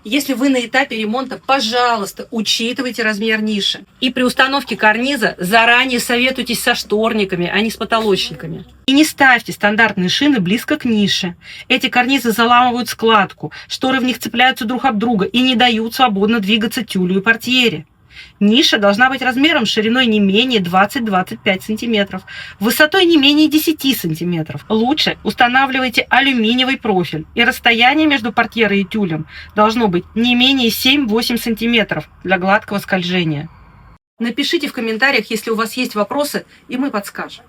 Если вы на этапе ремонта, пожалуйста, учитывайте размер ниши. И при установке карниза заранее советуйтесь со шторниками, а не с потолочниками. И не ставьте стандартные шины близко к нише. Эти карнизы заламывают складку, шторы в них цепляются друг об друга и не дают свободно двигаться тюлю и портьере. Ниша должна быть размером шириной не менее 20-25 см, высотой не менее 10 см. Лучше устанавливайте алюминиевый профиль, и расстояние между портьерой и тюлем должно быть не менее 7-8 см для гладкого скольжения. Напишите в комментариях, если у вас есть вопросы, и мы подскажем.